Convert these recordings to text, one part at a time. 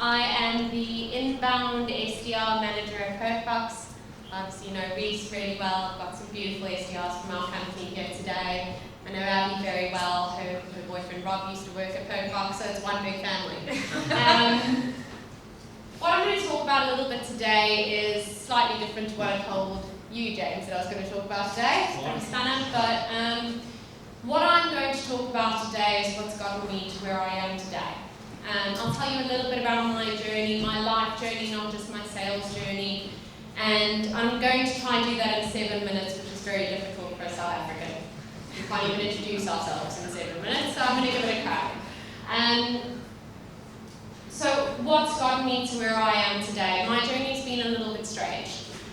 I am the inbound SDR Manager at Perkbox. So you know Reese really well. I've got some beautiful SDRs from our company here today. I know Abby very well. Her boyfriend Rob used to work at Perkbox, so it's one big family. What I'm going to talk about a little bit today is slightly different to what I told you, James, that I was going to talk about today. It's pretty stunning, but what I'm going to talk about today is what's gotten me to where I am today. I'll tell you a little bit about my journey, my life journey, not just my sales journey. And I'm going to try and do that in 7 minutes, which is very difficult for a South African. We can't even introduce ourselves in 7 minutes, so I'm going to give it a crack. So what's gotten me to where I am today? My journey's been a little bit strange.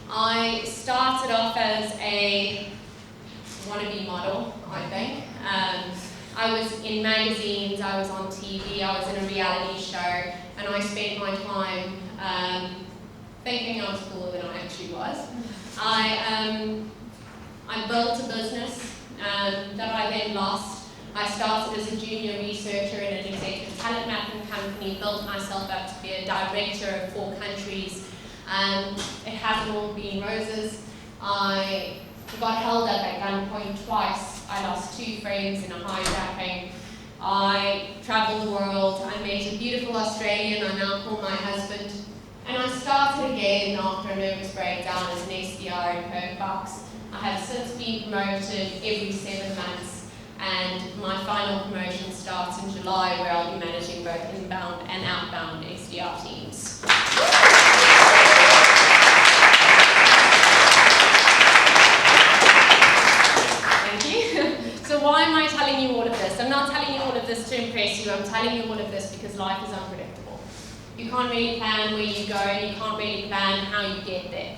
I started off as a wannabe model, I think. I was in magazines, I was on TV, I was in a reality show, and I spent my time thinking I was cooler than I actually was. I built a business that I then lost. I started as a junior researcher in an executive talent mapping company, built myself up to be a director of 4 countries. It hasn't all been roses. I got held up at gunpoint twice. I lost 2 friends in a hijacking. I traveled the world. I met a beautiful Australian I now call my husband. And I started again after a nervous breakdown as an SDR in Perkbox. I have since been promoted every 7 months, and my final promotion starts in July, where I'll be managing both inbound and outbound SDR teams. So why am I telling you all of this? I'm not telling you all of this to impress you. I'm telling you all of this because life is unpredictable. You can't really plan where you go, and you can't really plan how you get there.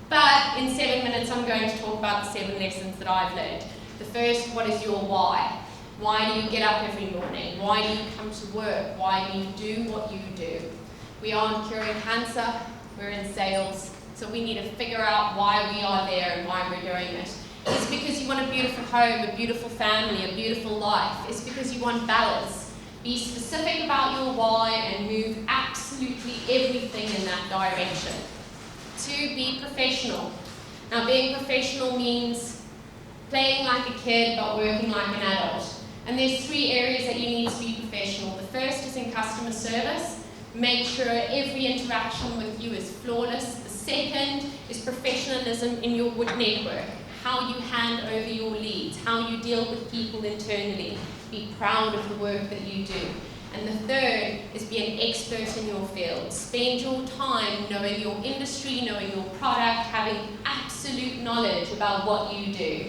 But in 7 minutes, I'm going to talk about the 7 lessons that I've learned. The first, what is your why? Why do you get up every morning? Why do you come to work? Why do you do what you do? We aren't curing cancer, we're in sales, so we need to figure out why we are there and why we're doing it. It's because you want a beautiful home, a beautiful family, a beautiful life. It's because you want balance. Be specific about your why and move absolutely everything in that direction. 2, be professional. Now, being professional means playing like a kid but working like an adult. And there's 3 areas that you need to be professional. The first is in customer service. Make sure every interaction with you is flawless. The second is professionalism in your network. How you hand over your leads, how you deal with people internally. Be proud of the work that you do. And the third is be an expert in your field. Spend your time knowing your industry, knowing your product, having absolute knowledge about what you do,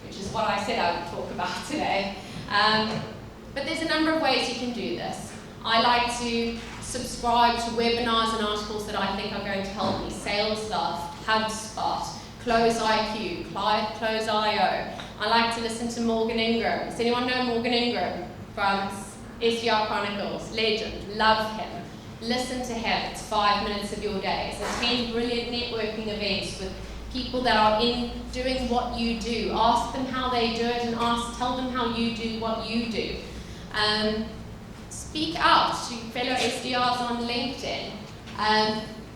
which is what I said I would talk about today. But there's a number of ways you can do this. I like to subscribe to webinars and articles that I think are going to help me. Sales Love, HubSpot, Close IQ, Close IO. I like to listen to Morgan Ingram. Does anyone know Morgan Ingram from SDR Chronicles? Legend, love him. Listen to him, it's 5 minutes of your day. Attend brilliant networking events with people that are doing what you do. Ask them how they do it and tell them how you do what you do. Speak out to fellow SDRs on LinkedIn.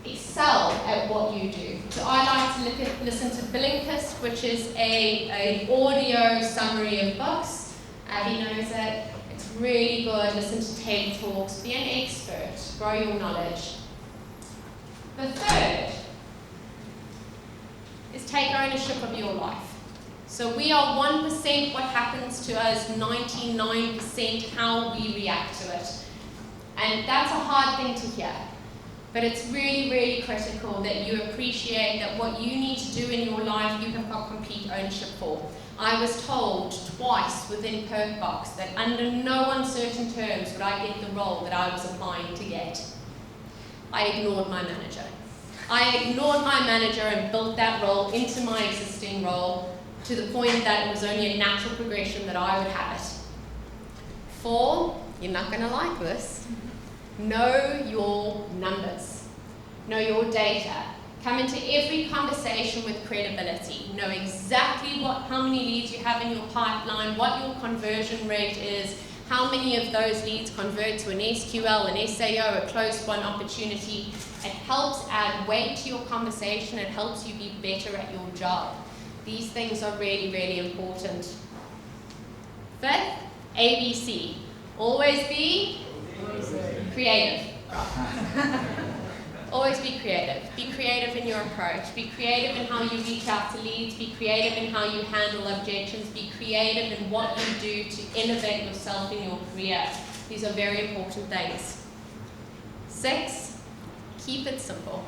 Excel at what you do. So I like to listen to Blinkist, which is an audio summary of books. Abby knows it. It's really good. Listen to TED Talks. Be an expert. Grow your knowledge. The third is take ownership of your life. So we are 1% what happens to us, 99% how we react to it. And that's a hard thing to hear. But it's really, really critical that you appreciate that what you need to do in your life, you have got complete ownership for. I was told twice within Perkbox that under no uncertain terms would I get the role that I was applying to get. I ignored my manager. I ignored my manager and built that role into my existing role to the point that it was only a natural progression that I would have it. 4, you're not going to like this. Know your numbers. Know your data. Come into every conversation with credibility. Know exactly how many leads you have in your pipeline, what your conversion rate is, How many of those leads convert to an SQL, an SAO, a closed won opportunity? It helps add weight to your conversation. It helps you be better at your job. These things are really, really important. Fifth, ABC. Always be creative. Always be creative. Be creative in your approach. Be creative in how you reach out to leads. Be creative in how you handle objections. Be creative in what you do to innovate yourself in your career. These are very important things. 6, keep it simple,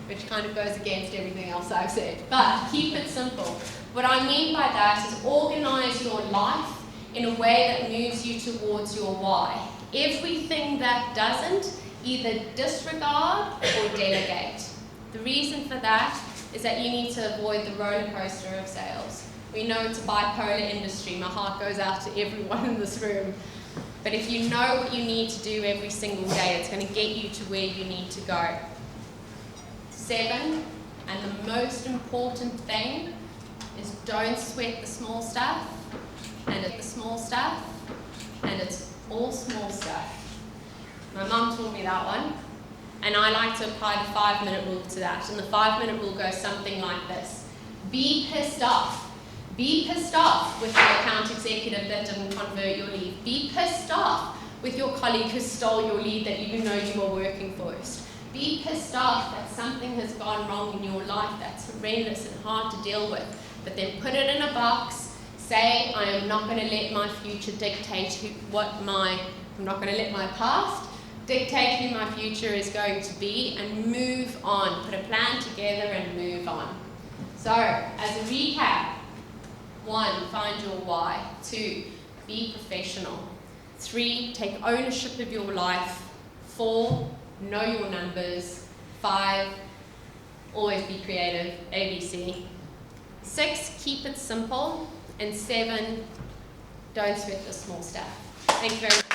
which kind of goes against everything else I've said, but keep it simple. What I mean by that is organize your life in a way that moves you towards your why. Everything that doesn't, either disregard or delegate. The reason for that is that you need to avoid the roller coaster of sales. We know it's a bipolar industry. My heart goes out to everyone in this room. But if you know what you need to do every single day, it's going to get you to where you need to go. 7, and the most important thing is don't sweat the small stuff, and it's the small stuff, and it's all small stuff. My mum taught me that one, and I like to apply the 5-minute rule to that. And the 5-minute rule goes something like this. Be pissed off. Be pissed off with your account executive that didn't convert your lead. Be pissed off with your colleague who stole your lead that you know you were working for. Be pissed off that something has gone wrong in your life that's horrendous and hard to deal with. But then put it in a box. Say, I am not going to let my future dictate I'm not going to let my past dictate who my future is going to be, and move on. Put a plan together and move on. So, as a recap, 1, find your why. 2, be professional. 3, take ownership of your life. 4, know your numbers. 5, always be creative, ABC. 6, keep it simple. And 7, don't sweat the small stuff. Thank you very much.